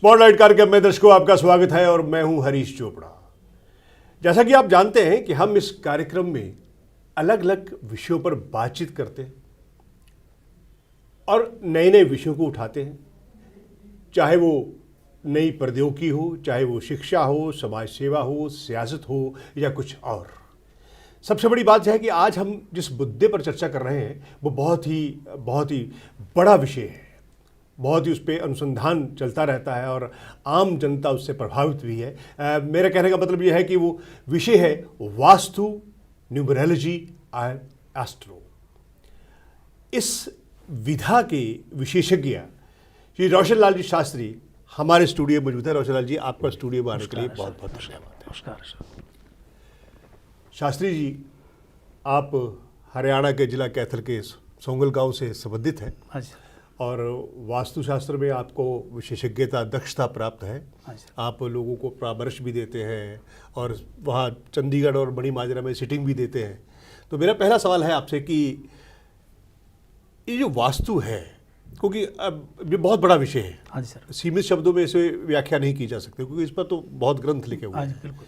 Spotlight कार्यक्रम में दर्शकों आपका स्वागत है और मैं हूं हरीश चोपड़ा। जैसा कि आप जानते हैं कि हम इस कार्यक्रम में अलग अलग विषयों पर बातचीत करते हैं और नए नए विषयों को उठाते हैं, चाहे वो नई प्रौद्योगिकी हो, चाहे वो शिक्षा हो, समाज सेवा हो, सियासत हो या कुछ और। सबसे बड़ी बात यह है कि आज हम जिस मुद्दे पर चर्चा कर रहे हैं वो बहुत ही बड़ा विषय है, बहुत ही उस पर अनुसंधान चलता रहता है और आम जनता उससे प्रभावित भी है। मेरा कहने का मतलब यह है कि वो विषय है वास्तु, न्यूमरोलॉजी और एस्ट्रो। इस विधा के विशेषज्ञ श्री रोशन लाल जी शास्त्री हमारे स्टूडियो में मौजूद है। रोशन लाल जी, आपका स्टूडियो में आने के लिए बहुत बहुत धन्यवाद। नमस्कार शास्त्री जी, आप हरियाणा के जिला कैथल के सोंगल गांव से संबंधित हैं और वास्तुशास्त्र में आपको विशेषज्ञता, दक्षता प्राप्त है। आप लोगों को परामर्श भी देते हैं और वहाँ चंडीगढ़ और मणिमाजरा में सिटिंग भी देते हैं। तो मेरा पहला सवाल है आपसे कि ये जो वास्तु है, क्योंकि अब ये बहुत बड़ा विषय है, हाँ जी सर, सीमित शब्दों में इसे व्याख्या नहीं की जा सकती क्योंकि इस पर तो बहुत ग्रंथ लिखे हुए हैं। बिल्कुल।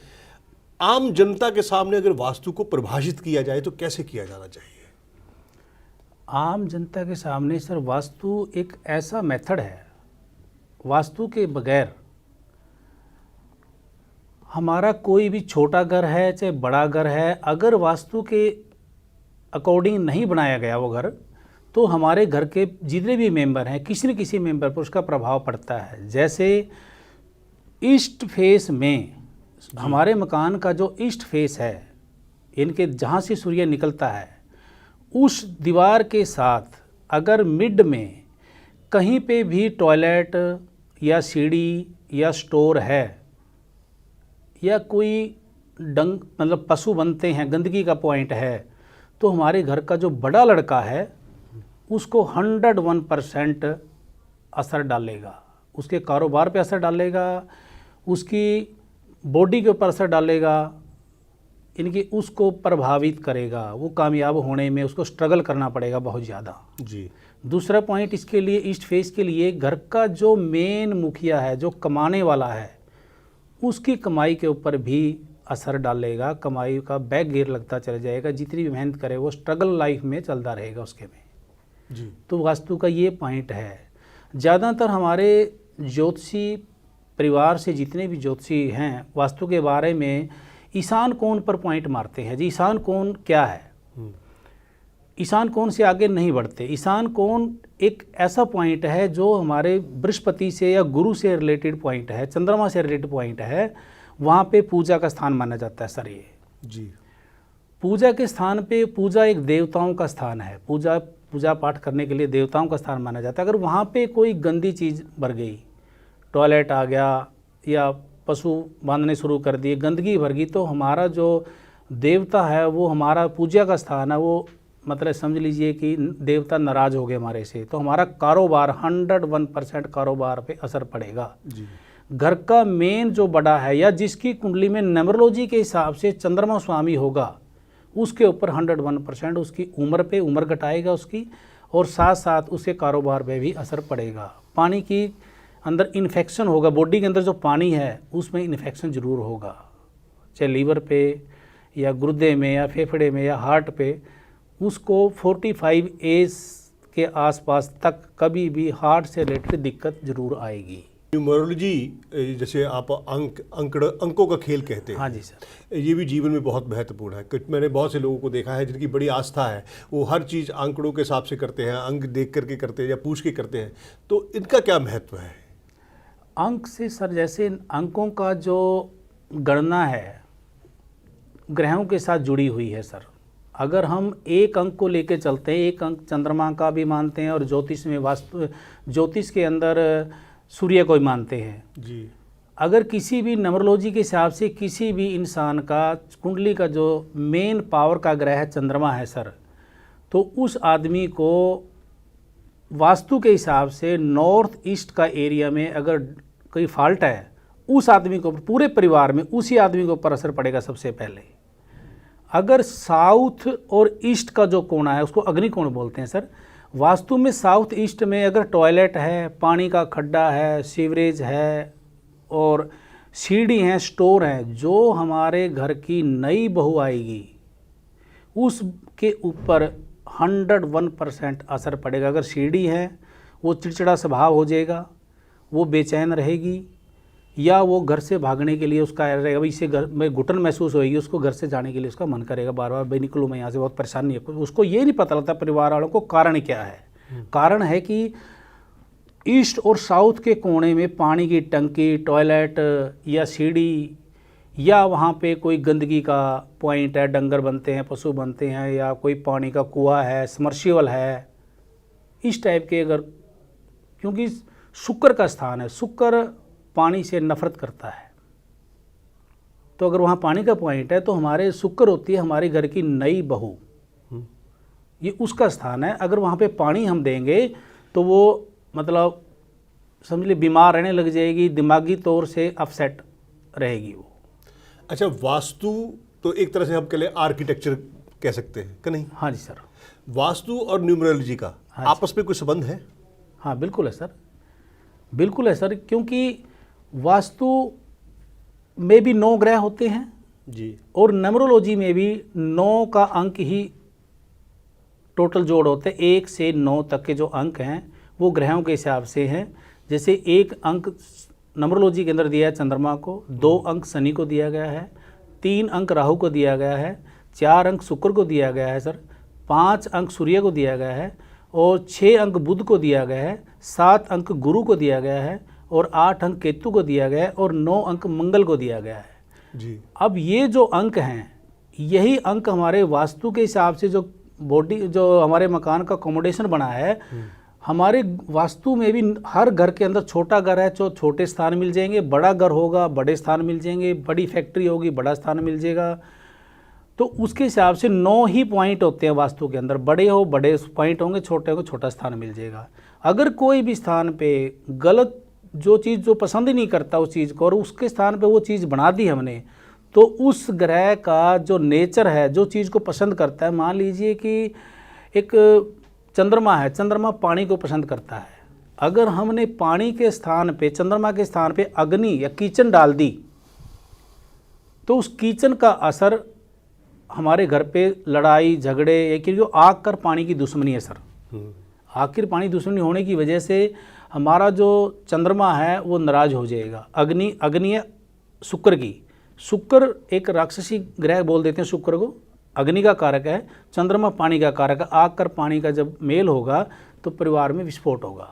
आम जनता के सामने अगर वास्तु को परिभाषित किया जाए तो कैसे किया जाना चाहिए? आम जनता के सामने सर, वास्तु एक ऐसा मेथड है, वास्तु के बगैर हमारा कोई भी छोटा घर है चाहे बड़ा घर है, अगर वास्तु के अकॉर्डिंग नहीं बनाया गया वो घर, तो हमारे घर के जितने भी मेंबर हैं किसी न किसी मेंबर पर उसका प्रभाव पड़ता है। जैसे ईस्ट फेस में हमारे मकान का जो ईस्ट फेस है, इनके जहाँ से सूर्य निकलता है, उस दीवार के साथ अगर मिड में कहीं पे भी टॉयलेट या सीढ़ी या स्टोर है या कोई मतलब पशु बनते हैं, गंदगी का पॉइंट है, तो हमारे घर का जो बड़ा लड़का है उसको 101% असर डालेगा। उसके कारोबार पे असर डालेगा, उसकी बॉडी के ऊपर असर डालेगा, इनकी उसको प्रभावित करेगा। वो कामयाब होने में उसको स्ट्रगल करना पड़ेगा बहुत ज़्यादा जी। दूसरा पॉइंट इसके लिए, ईस्ट फेस के लिए, घर का जो मेन मुखिया है, जो कमाने वाला है, उसकी कमाई के ऊपर भी असर डालेगा। कमाई का बैक गियर लगता चला जाएगा, जितनी भी मेहनत करे वो स्ट्रगल लाइफ में चलता रहेगा उसके में जी। तो वास्तु का ये पॉइंट है। ज़्यादातर हमारे ज्योतिषी परिवार से जितने भी ज्योतिषी हैं, वास्तु के बारे में ईशान कोण पर पॉइंट मारते हैं। जी, ईशान कोण क्या है? ईशान कोण से आगे नहीं बढ़ते। ईशान कोण एक ऐसा पॉइंट है जो हमारे बृहस्पति से या गुरु से रिलेटेड पॉइंट है, चंद्रमा से रिलेटेड पॉइंट है। वहाँ पे पूजा का स्थान माना जाता है सर। ये जी, पूजा के स्थान पे, पूजा एक देवताओं का स्थान है, पूजा पाठ करने के लिए देवताओं का स्थान माना जाता है। अगर वहाँ पे कोई गंदी चीज़ भर गई, टॉयलेट आ गया या पशु बांधने शुरू कर दिए, गंदगी भर गई, तो हमारा जो देवता है, वो हमारा पूजा का स्थान है, वो मतलब समझ लीजिए कि देवता नाराज़ हो गए हमारे से, तो हमारा कारोबार 101% कारोबार पे असर पड़ेगा जी। घर का मेन जो बड़ा है या जिसकी कुंडली में न्यूमरोलॉजी के हिसाब से चंद्रमा स्वामी होगा, उसके ऊपर 101% उसकी उम्र पे उम्र घटाएगा उसकी, और साथ साथ उसके कारोबार पे भी असर पड़ेगा। पानी की अंदर इन्फेक्शन होगा, बॉडी के अंदर जो पानी है उसमें इन्फेक्शन ज़रूर होगा, चाहे लीवर पे या गुर्दे में या फेफड़े में या हार्ट पे। उसको 45 एज के आसपास तक कभी भी हार्ट से रिलेटेड दिक्कत ज़रूर आएगी। न्यूमरोलॉजी, जैसे आप अंकों का खेल कहते हैं। हाँ जी सर, ये भी जीवन में बहुत महत्वपूर्ण है। मैंने बहुत से लोगों को देखा है जिनकी बड़ी आस्था है, वो हर चीज़ आंकड़ों के हिसाब से करते हैं, अंक देख करके करते हैं या पूछ के करते हैं। तो इनका क्या महत्व है? अंक से सर, जैसे अंकों का जो गणना है ग्रहों के साथ जुड़ी हुई है सर। अगर हम एक अंक को लेके चलते हैं, एक अंक चंद्रमा का भी मानते हैं और ज्योतिष में ज्योतिष के अंदर सूर्य को ही मानते हैं जी। अगर किसी भी न्यूमरोलॉजी के हिसाब से किसी भी इंसान का कुंडली का जो मेन पावर का ग्रह है चंद्रमा है सर, तो उस आदमी को वास्तु के हिसाब से नॉर्थ ईस्ट का एरिया में अगर कोई फॉल्ट है, उस आदमी को, पूरे परिवार में उसी आदमी के ऊपर असर पड़ेगा सबसे पहले। अगर साउथ और ईस्ट का जो कोना है, उसको अग्नि कोण बोलते हैं सर, वास्तु में साउथ ईस्ट में अगर टॉयलेट है, पानी का खड्डा है, सीवरेज है और सीढ़ी हैं, स्टोर हैं, जो हमारे घर की नई बहू आएगी उसके ऊपर 101% असर पड़ेगा। अगर सीढ़ी है वो चिड़चिड़ा स्वभाव हो जाएगा, वो बेचैन रहेगी, या वो घर से भागने के लिए उसका रहेगा, भाई इससे घर में घुटन महसूस होएगी, उसको घर से जाने के लिए उसका मन करेगा बार बार, भाई निकलूँ मैं यहाँ से, बहुत परेशानी है। उसको ये नहीं पता लगता परिवार वालों को कारण क्या है। कारण है कि ईस्ट और साउथ के कोने में पानी की टंकी, टॉयलेट या सीढ़ी, या वहाँ पे कोई गंदगी का पॉइंट है, डंगर बनते हैं, पशु बनते हैं, या कोई पानी का कुआं है, समर्शिबल है, इस टाइप के अगर, क्योंकि शुक्र का स्थान है, शुक्र पानी से नफरत करता है, तो अगर वहाँ पानी का पॉइंट है तो हमारे शुक्र होती है हमारे घर की नई बहू, ये उसका स्थान है। अगर वहाँ पे पानी हम देंगे तो वो मतलब समझ लीजिए बीमार रहने लग जाएगी, दिमागी तौर से अपसेट रहेगी वो। अच्छा, वास्तु तो एक तरह से हम कह लें आर्किटेक्चर कह सकते हैं कि नहीं? हाँ जी सर। वास्तु और न्यूमरोलॉजी का आपस में कोई संबंध है? हाँ बिल्कुल है सर, बिल्कुल है सर, क्योंकि वास्तु में भी 9 ग्रह होते हैं जी, और न्यूमरोलॉजी में भी 9 का अंक ही टोटल जोड़ होते हैं। 1 से 9 तक के जो अंक हैं वो ग्रहों के हिसाब से हैं। जैसे 1 अंक न्यूमरोलॉजी के अंदर दिया है चंद्रमा को, 2 अंक शनि को दिया गया है, 3 अंक राहु को दिया गया है, 4 अंक शुक्र को दिया गया है सर, 5 अंक सूर्य को दिया गया है, और 6 अंक बुध को दिया गया है, 7 अंक गुरु को दिया गया है, और 8 अंक केतु को दिया गया है, और 9 अंक मंगल को दिया गया है जी। अब ये जो अंक हैं, यही अंक हमारे वास्तु के हिसाब से जो बॉडी, जो हमारे मकान का अकोमोडेशन बना है, हमारे वास्तु में भी हर घर के अंदर छोटा घर है तो छोटे स्थान मिल जाएंगे, बड़ा घर होगा बड़े स्थान मिल जाएंगे, बड़ी फैक्ट्री होगी बड़ा स्थान मिल जाएगा। तो उसके हिसाब से 9 ही पॉइंट होते हैं वास्तु के अंदर, बड़े हो बड़े पॉइंट होंगे, छोटे होंगे छोटा स्थान मिल जाएगा। अगर कोई भी स्थान पे गलत जो चीज़ जो पसंद ही नहीं करता उस चीज़ को, और उसके स्थान पे वो चीज़ बना दी हमने, तो उस ग्रह का जो नेचर है, जो चीज़ को पसंद करता है, मान लीजिए कि एक चंद्रमा है, चंद्रमा पानी को पसंद करता है, अगर हमने पानी के स्थान पे, चंद्रमा के स्थान पे अग्नि या कीचन डाल दी, तो उस कीचन का असर हमारे घर पे लड़ाई झगड़े, क्योंकि आग कर पानी की दुश्मनी है सर। आखिर पानी दुश्मनी होने की वजह से हमारा जो चंद्रमा है वो नाराज हो जाएगा। अग्नि है शुक्र की, शुक्र एक राक्षसी ग्रह बोल देते हैं शुक्र को, अग्नि का कारक है, चंद्रमा पानी का कारक है। आग कर पानी का जब मेल होगा तो परिवार में विस्फोट होगा।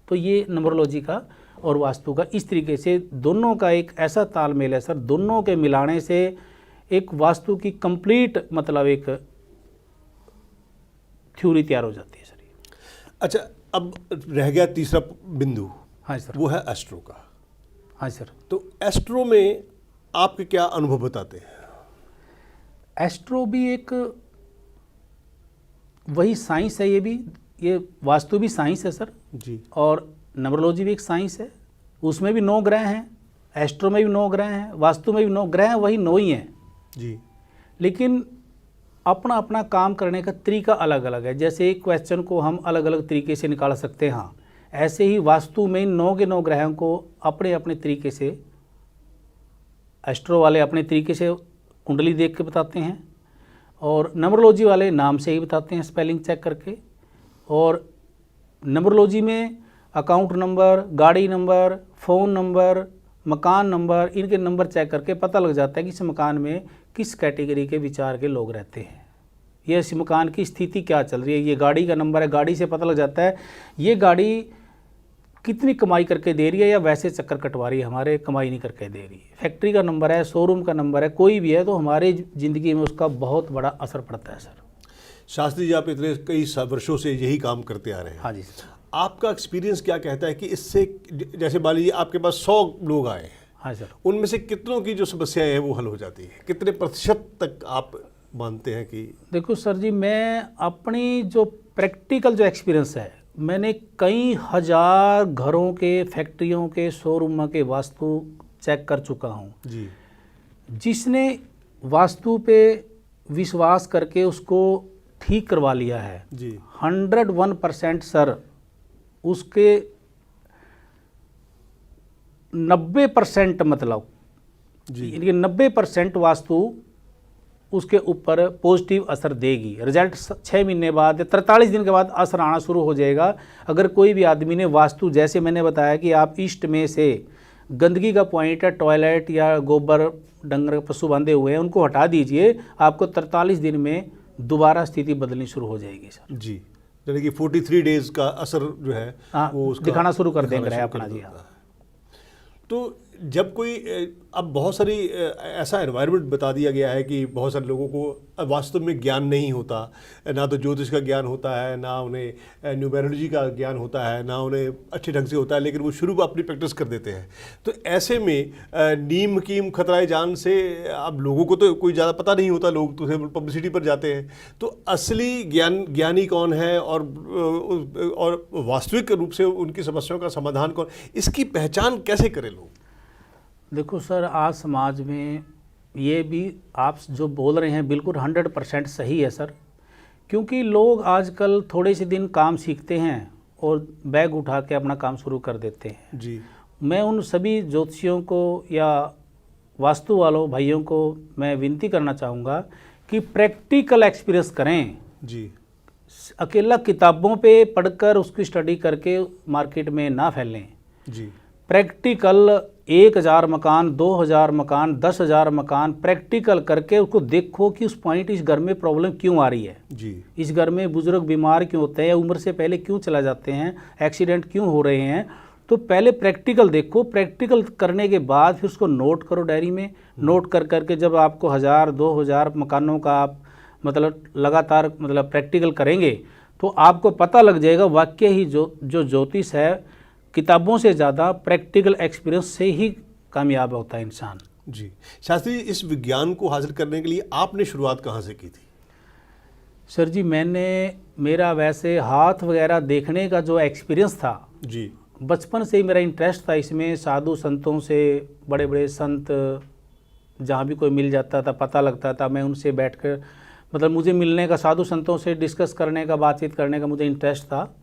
तो ये न्यूमरोलॉजी का और वास्तु का इस तरीके से दोनों का एक ऐसा तालमेल है सर, दोनों के मिलाने से एक वास्तु की कंप्लीट मतलब एक थ्योरी तैयार हो जाती है सर। अच्छा, अब रह गया तीसरा बिंदु। हाँ सर। वो है एस्ट्रो का। हाँ सर। तो एस्ट्रो में आपके क्या अनुभव बताते हैं? एस्ट्रो भी एक वही साइंस है, ये वास्तु भी साइंस है सर जी, और न्यूमरोलॉजी भी एक साइंस है। उसमें भी 9 ग्रह हैं, एस्ट्रो में भी 9 ग्रह हैं, वास्तु में भी 9 ग्रह हैं, वही 9 ही हैं जी। लेकिन अपना अपना काम करने का तरीका अलग अलग है। जैसे एक क्वेश्चन को हम अलग अलग तरीके से निकाल सकते हैं, हाँ, ऐसे ही वास्तु में 9 के 9 ग्रहों को अपने अपने तरीके से एस्ट्रो वाले अपने तरीके से कुंडली देख के बताते हैं, और न्यूमरोलॉजी वाले नाम से ही बताते हैं स्पेलिंग चेक करके। और न्यूमरोलॉजी में अकाउंट नंबर, गाड़ी नंबर, फ़ोन नंबर, मकान नंबर, इनके नंबर चेक करके पता लग जाता है कि इस मकान में किस कैटेगरी के विचार के लोग रहते हैं, ये इस मकान की स्थिति क्या चल रही है। ये गाड़ी का नंबर है, गाड़ी से पता लग जाता है ये गाड़ी कितनी कमाई करके दे रही है या वैसे चक्कर कटवा रही है, हमारे कमाई नहीं करके दे रही है। फैक्ट्री का नंबर है, शोरूम का नंबर है, कोई भी है, तो हमारी ज़िंदगी में उसका बहुत बड़ा असर पड़ता है सर। शास्त्री जी, आप इतने कई वर्षों से यही काम करते आ रहे हैं। हाँ जी सर। आपका एक्सपीरियंस क्या कहता है कि इससे, जैसे मान लीजिए आपके पास 100 लोग आए हैं, हाँ सर, उनमें से कितनों की जो समस्याएं हैं वो हल हो जाती है? कितने प्रतिशत तक आप मानते हैं कि? देखो सर जी, मैं अपनी जो प्रैक्टिकल जो एक्सपीरियंस है, मैंने कई हज़ार घरों के, फैक्ट्रियों के, शोरूम के वास्तु चेक कर चुका हूँ जी। जिसने वास्तु पे विश्वास करके उसको ठीक करवा लिया है जी 101% सर, उसके 90% मतलब जी 90% वास्तु उसके ऊपर पॉजिटिव असर देगी। रिजल्ट 6 महीने बाद या 43 दिन के बाद असर आना शुरू हो जाएगा। अगर कोई भी आदमी ने वास्तु, जैसे मैंने बताया कि आप ईस्ट में से गंदगी का पॉइंट है, टॉयलेट या गोबर डंगर पशु बांधे हुए हैं, उनको हटा दीजिए, आपको 43 दिन में दोबारा स्थिति बदलनी शुरू हो जाएगी सर। जी, यानी कि 43 डेज का असर जो है हाँ, वो उसका दिखाना शुरू कर दिखाना देंगे शुरू अपना कर जी। देता हाँ, है। तो जब कोई अब बहुत सारी ऐसा एनवायरनमेंट बता दिया गया है कि बहुत सारे लोगों को वास्तव में ज्ञान नहीं होता, ना तो ज्योतिष का ज्ञान होता है, ना उन्हें न्यूमेरोलॉजी का ज्ञान होता है, ना उन्हें अच्छे ढंग से होता है, लेकिन वो शुरू में अपनी प्रैक्टिस कर देते हैं। तो ऐसे में नीम हकीम खतराए जान से अब लोगों को तो कोई ज़्यादा पता नहीं होता, लोग तो पब्लिसिटी पर जाते हैं। तो असली ज्ञानी कौन है और वास्तविक रूप से उनकी समस्याओं का समाधान कौन, इसकी पहचान कैसे करें लोग? देखो सर, आज समाज में ये भी आप जो बोल रहे हैं बिल्कुल 100% सही है सर, क्योंकि लोग आजकल थोड़े से दिन काम सीखते हैं और बैग उठा के अपना काम शुरू कर देते हैं। जी मैं उन सभी ज्योतिषियों को या वास्तु वालों भाइयों को मैं विनती करना चाहूँगा कि प्रैक्टिकल एक्सपीरियंस करें। जी अकेला किताबों पे पढ़कर उसकी स्टडी करके मार्केट में ना फैलें। जी प्रैक्टिकल 1000 मकान, 2000 मकान, 10,000 मकान प्रैक्टिकल करके उसको देखो कि उस पॉइंट इस घर में प्रॉब्लम क्यों आ रही है, जी इस घर में बुजुर्ग बीमार क्यों होते हैं, उम्र से पहले क्यों चला जाते हैं, एक्सीडेंट क्यों हो रहे हैं। तो पहले प्रैक्टिकल देखो, प्रैक्टिकल करने के बाद फिर उसको नोट करो डायरी में। नोट कर करके जब आपको 1000-2000 मकानों का आप मतलब लगातार मतलब प्रैक्टिकल करेंगे तो आपको पता लग जाएगा वाकई ही जो ज्योतिष है किताबों से ज़्यादा प्रैक्टिकल एक्सपीरियंस से ही कामयाब होता है इंसान। जी शास्त्री, इस विज्ञान को हासिल करने के लिए आपने शुरुआत कहाँ से की थी? सर जी, मेरा वैसे हाथ वगैरह देखने का जो एक्सपीरियंस था, जी बचपन से ही मेरा इंटरेस्ट था इसमें। साधु संतों से, बड़े बड़े संत जहाँ भी कोई मिल जाता था, पता लगता था, मैं उनसे बैठकर मतलब मुझे मिलने का, साधु संतों से डिस्कस करने का, बातचीत करने का मुझे इंटरेस्ट था।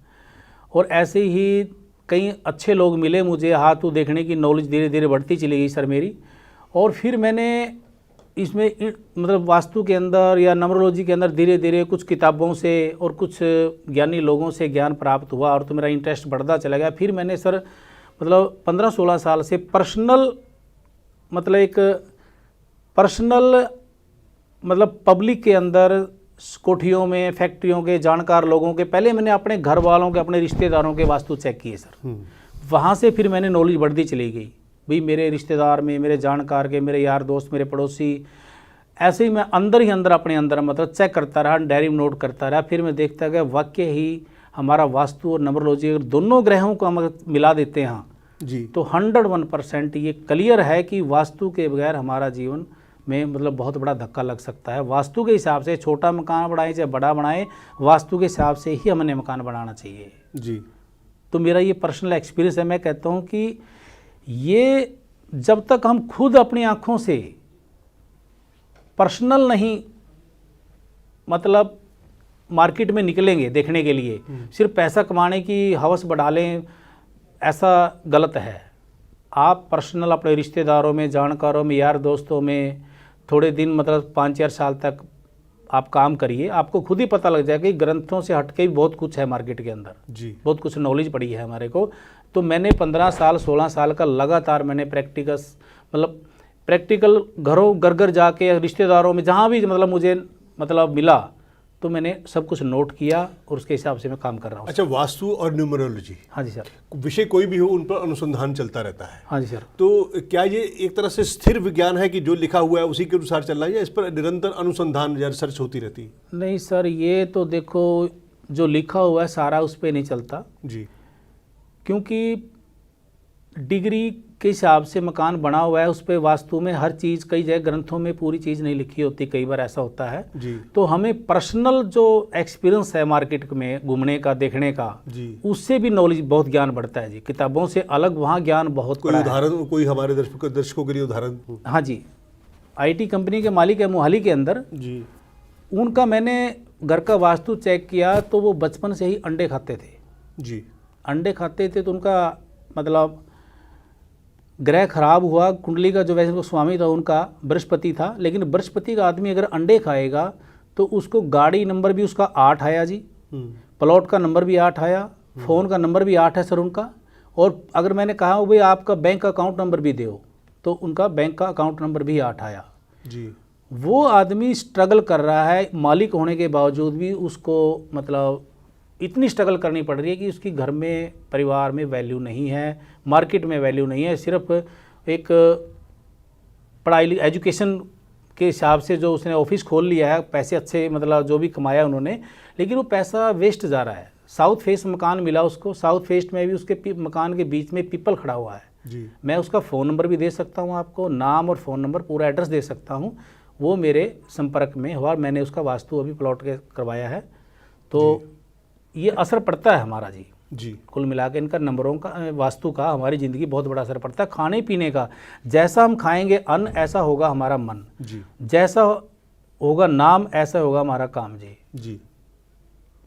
और ऐसे ही कई अच्छे लोग मिले मुझे, हाथ देखने की नॉलेज धीरे धीरे बढ़ती चली गई सर मेरी। और फिर मैंने इसमें मतलब वास्तु के अंदर या नंबरोलॉजी के अंदर धीरे धीरे कुछ किताबों से और कुछ ज्ञानी लोगों से ज्ञान प्राप्त हुआ और तो मेरा इंटरेस्ट बढ़ता चला गया। फिर मैंने सर मतलब 15-16 साल से पर्सनल मतलब पब्लिक के अंदर, कोठियों में, फैक्ट्रियों के जानकार लोगों के, पहले मैंने अपने घर वालों के, अपने रिश्तेदारों के वास्तु चेक किए सर। वहाँ से फिर मैंने नॉलेज बढ़ती चली गई भाई, मेरे रिश्तेदार में, मेरे जानकार के, मेरे यार दोस्त, मेरे पड़ोसी, ऐसे ही मैं अंदर ही अंदर अपने अंदर मतलब चेक करता रहा, डायरी में नोट करता रहा। फिर मैं देखता गया वाकई ही हमारा वास्तु और नंबरोलॉजी अगर दोनों ग्रहों को हम मिला देते हैं जी तो 101% ये क्लियर है कि वास्तु के बगैर हमारा जीवन में मतलब बहुत बड़ा धक्का लग सकता है। वास्तु के हिसाब से छोटा मकान बनाए चाहे बड़ा बनाए, वास्तु के हिसाब से ही हमें मकान बनाना चाहिए। जी तो मेरा ये पर्सनल एक्सपीरियंस है। मैं कहता हूँ कि ये जब तक हम खुद अपनी आँखों से पर्सनल नहीं मतलब मार्केट में निकलेंगे देखने के लिए, सिर्फ पैसा कमाने की हवस बढ़ा लें, ऐसा गलत है। आप पर्सनल अपने रिश्तेदारों में, जानकारों में, यार दोस्तों में थोड़े दिन मतलब 5-4 साल तक आप काम करिए, आपको खुद ही पता लग जाएगा कि ग्रंथों से हटके भी बहुत कुछ है मार्केट के अंदर। जी बहुत कुछ नॉलेज पड़ी है हमारे को। तो मैंने 15 साल 16 साल का लगातार मैंने प्रैक्टिकल घरों घर जाके रिश्तेदारों में जहाँ भी मतलब मुझे मतलब मिला तो मैंने सब कुछ नोट किया और उसके हिसाब से मैं काम कर रहा हूँ। अच्छा, वास्तु और न्यूमरोलॉजी, हाँ जी सर। विषय कोई भी हो उन पर अनुसंधान चलता रहता है। हाँ जी सर। तो क्या ये एक तरह से स्थिर विज्ञान है कि जो लिखा हुआ है उसी के अनुसार चल रहा है, या इस पर निरंतर अनुसंधान या रिसर्च होती रहती है? नहीं सर, ये तो देखो जो लिखा हुआ है सारा उस पर नहीं चलता जी, क्योंकि डिग्री के हिसाब से मकान बना हुआ है, उस पर वास्तु में हर चीज़, कई जगह ग्रंथों में पूरी चीज़ नहीं लिखी होती, कई बार ऐसा होता है। जी तो हमें पर्सनल जो एक्सपीरियंस है मार्केट में घूमने का, देखने का, जी उससे भी नॉलेज बहुत ज्ञान बढ़ता है जी। किताबों से अलग वहाँ ज्ञान बहुत कोई बड़ा है। उदाहरण, कोई हमारे दर्शकों के लिए उदाहरण? हाँ जी, IT कंपनी के मालिक है मोहाली के अंदर, जी उनका मैंने घर का वास्तु चेक किया तो वो बचपन से ही अंडे खाते थे जी। अंडे खाते थे, तो उनका मतलब ग्रह खराब हुआ। कुंडली का जो वैसे वो स्वामी था उनका बृहस्पति था, लेकिन बृहस्पति का आदमी अगर अंडे खाएगा तो उसको गाड़ी नंबर भी उसका 8 आया जी, प्लॉट का नंबर भी 8 आया, फ़ोन का नंबर भी 8 है सर उनका। और अगर मैंने कहा भाई आपका बैंक अकाउंट नंबर भी दो, तो उनका बैंक का अकाउंट नंबर भी 8 आया जी। वो आदमी स्ट्रगल कर रहा है, मालिक होने के बावजूद भी उसको मतलब इतनी स्ट्रगल करनी पड़ रही है कि उसकी घर में परिवार में वैल्यू नहीं है, मार्केट में वैल्यू नहीं है। सिर्फ एक पढ़ाई एजुकेशन के हिसाब से जो उसने ऑफिस खोल लिया है, पैसे अच्छे मतलब जो भी कमाया उन्होंने, लेकिन वो पैसा वेस्ट जा रहा है। साउथ फेस मकान मिला उसको, साउथ फेस में भी उसके मकान के बीच में पीपल खड़ा हुआ है जी। मैं उसका फ़ोन नंबर भी दे सकता हूँ आपको, नाम और फ़ोन नंबर पूरा एड्रेस दे सकता हूँ। वो मेरे संपर्क में हुआ, मैंने उसका वास्तु अभी प्लॉट के करवाया है। तो ये असर पड़ता है हमारा जी। कुल मिला के इनका नंबरों का वास्तु का हमारी ज़िंदगी बहुत बड़ा असर पड़ता है। खाने पीने का, जैसा हम खाएंगे अन्न ऐसा होगा हमारा मन जी। जैसा होगा नाम ऐसा होगा हमारा काम जी।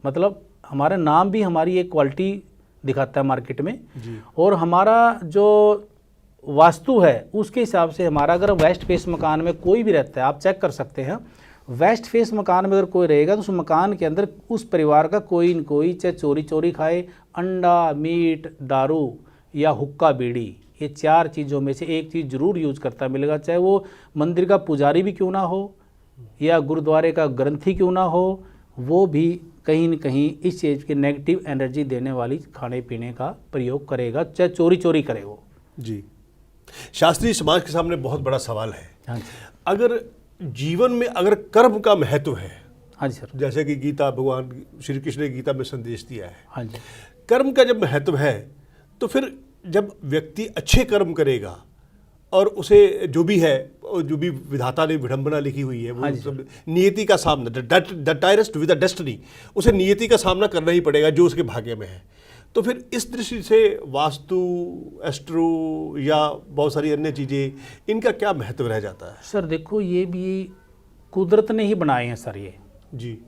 मतलब हमारा नाम भी हमारी एक क्वालिटी दिखाता है मार्केट में जी। और हमारा जो वास्तु है उसके हिसाब से हमारा, अगर वेस्ट फेस मकान में कोई भी रहता है आप चेक कर सकते हैं, वेस्ट फेस मकान में अगर कोई रहेगा तो उस मकान के अंदर उस परिवार का कोई न कोई चाहे चोरी खाए, अंडा, मीट, दारू या हुक्का बीड़ी, ये 4 चीज़ों में से एक चीज़ ज़रूर यूज करता मिलेगा। चाहे वो मंदिर का पुजारी भी क्यों ना हो या गुरुद्वारे का ग्रंथी क्यों ना हो, वो भी कहीं न कहीं इस चीज़ की नेगेटिव एनर्जी देने वाली खाने पीने का प्रयोग करेगा, चाहे चोरी करे वो जी। शास्त्रीय समाज के सामने बहुत बड़ा सवाल है। हाँ जी। अगर जीवन में अगर कर्म का महत्व है, हाँ जी सर। जैसे कि गीता, भगवान श्री कृष्ण ने गीता में संदेश दिया है, हाँ जी। कर्म का जब महत्व है तो फिर जब व्यक्ति अच्छे कर्म करेगा और उसे जो भी है, जो भी विधाता ने विडंबना लिखी हुई है, वो सब नियति का सामना, द डायरेस्ट विद द डेस्टिनी, उसे नियति का सामना करना ही पड़ेगा जो उसके भाग्य में है। तो फिर इस दृष्टि से वास्तु, एस्ट्रो या बहुत सारी अन्य चीज़ें, इनका क्या महत्व रह जाता है? सर देखो, ये भी कुदरत ने ही बनाए हैं सर जी।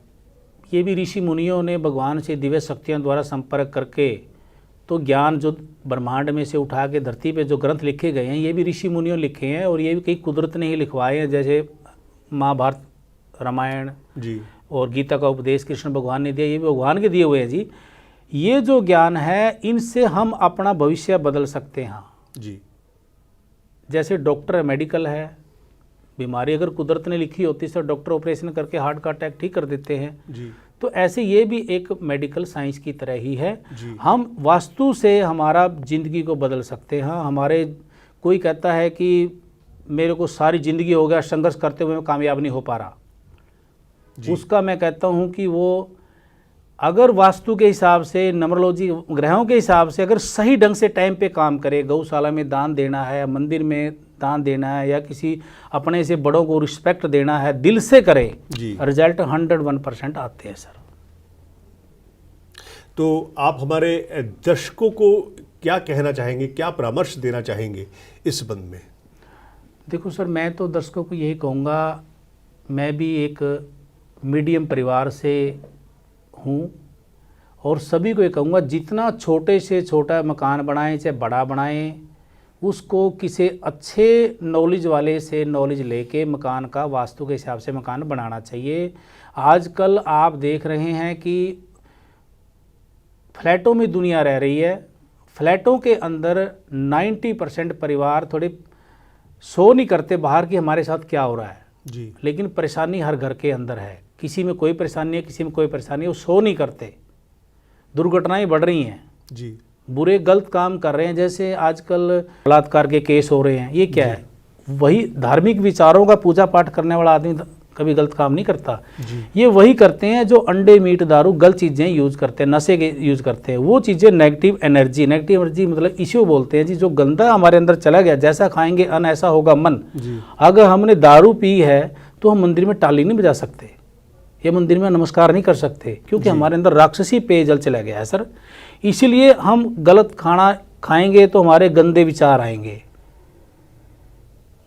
ये भी ऋषि मुनियों ने भगवान से दिव्य शक्तियों द्वारा संपर्क करके तो ज्ञान जो ब्रह्मांड में से उठा के धरती पे जो ग्रंथ लिखे गए हैं, ये भी ऋषि मुनियों लिखे हैं और ये भी कई कुदरत ने ही लिखवाए हैं। जैसे महाभारत, रामायण जी और गीता का उपदेश कृष्ण भगवान ने दिया, ये भी भगवान के दिए हुए हैं जी। ये जो ज्ञान है, इनसे हम अपना भविष्य बदल सकते हैं जी। जैसे डॉक्टर मेडिकल है, बीमारी अगर कुदरत ने लिखी होती है तो डॉक्टर ऑपरेशन करके हार्ट का अटैक ठीक कर देते हैं जी। तो ऐसे ये भी एक मेडिकल साइंस की तरह ही है जी। हम वास्तु से हमारा ज़िंदगी को बदल सकते हैं। हमारे कोई कहता है कि मेरे को सारी ज़िंदगी हो गया संघर्ष करते हुए मैं कामयाब नहीं हो पा रहा, उसका मैं कहता हूँ कि वो अगर वास्तु के हिसाब से, नंबरोलॉजी ग्रहों के हिसाब से अगर सही ढंग से टाइम पे काम करे, गौशाला में दान देना है, मंदिर में दान देना है या किसी अपने से बड़ों को रिस्पेक्ट देना है, दिल से करे, रिजल्ट 101% आते हैं सर। तो आप हमारे दर्शकों को क्या कहना चाहेंगे, क्या परामर्श देना चाहेंगे इस संबंध में? देखो सर, मैं तो दर्शकों को यही कहूँगा, मैं भी एक मीडियम परिवार से हूँ और सभी को ये कहूँगा, जितना छोटे से छोटा मकान बनाएं चाहे बड़ा बनाएं, उसको किसी अच्छे नॉलेज वाले से नॉलेज लेके मकान का वास्तु के हिसाब से मकान बनाना चाहिए। आजकल आप देख रहे हैं कि फ्लैटों में दुनिया रह रही है, फ्लैटों के अंदर 90% परिवार थोड़े शो नहीं करते बाहर कि हमारे साथ क्या हो रहा है जी। लेकिन परेशानी हर घर के अंदर है, किसी में कोई परेशानी है, किसी में कोई परेशानी है, वो शो नहीं करते। दुर्घटनाएं बढ़ रही हैं जी, बुरे गलत काम कर रहे हैं, जैसे आजकल बलात्कार के केस हो रहे हैं। ये क्या है? वही धार्मिक विचारों का पूजा पाठ करने वाला आदमी कभी गलत काम नहीं करता। ये वही करते हैं जो अंडे, मीट, दारू, गलत चीज़ें यूज करते हैं, नशे के यूज करते हैं। वो चीज़ें नेगेटिव एनर्जी मतलब इश्यू बोलते हैं जी, जो गंदा हमारे अंदर चला गया। जैसा खाएंगे अन्न ऐसा होगा मन। अगर हमने दारू पी है तो हम मंदिर में ताली नहीं बजा सकते या मंदिर में नमस्कार नहीं कर सकते, क्योंकि हमारे अंदर राक्षसी पेयजल चला गया है सर। इसीलिए हम गलत खाना खाएंगे तो हमारे गंदे विचार आएंगे,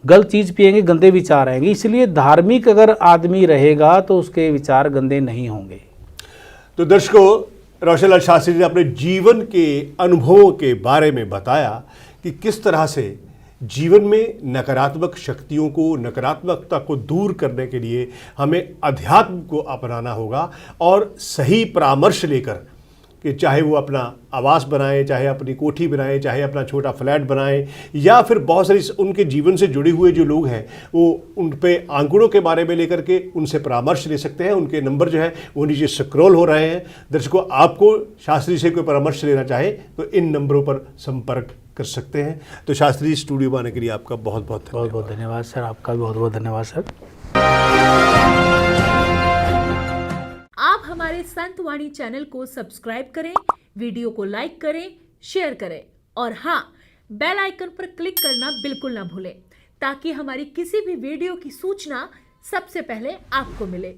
गलत चीज़ पिएंगे, गंदे विचार आएंगे। इसलिए धार्मिक अगर आदमी रहेगा तो उसके विचार गंदे नहीं होंगे। तो दर्शकों, रोशनलाल शास्त्री ने अपने जीवन के अनुभवों के बारे में बताया कि किस तरह से जीवन में नकारात्मक शक्तियों को, नकारात्मकता को दूर करने के लिए हमें अध्यात्म को अपनाना होगा और सही परामर्श लेकर, कि चाहे वो अपना आवास बनाए, चाहे अपनी कोठी बनाए, चाहे अपना छोटा फ्लैट बनाए, या फिर बहुत सारी उनके जीवन से जुड़े हुए जो लोग हैं वो उन पे आंकड़ों के बारे में लेकर के उनसे परामर्श ले सकते हैं। उनके नंबर जो है वो नीचे स्क्रॉल हो रहे हैं। दर्शकों, आपको शास्त्री से कोई परामर्श लेना चाहे तो इन नंबरों पर संपर्क कर सकते हैं। तो शास्त्री, स्टूडियो में आने के लिए आपका बहुत बहुत धन्यवाद सर। आपका भी बहुत बहुत धन्यवाद सर। आप हमारे संत वाणी चैनल को सब्सक्राइब करें, वीडियो को लाइक करें, शेयर करें और हाँ, बेल आइकन पर क्लिक करना बिल्कुल ना भूलें ताकि हमारी किसी भी वीडियो की सूचना सबसे पहले आपको मिले।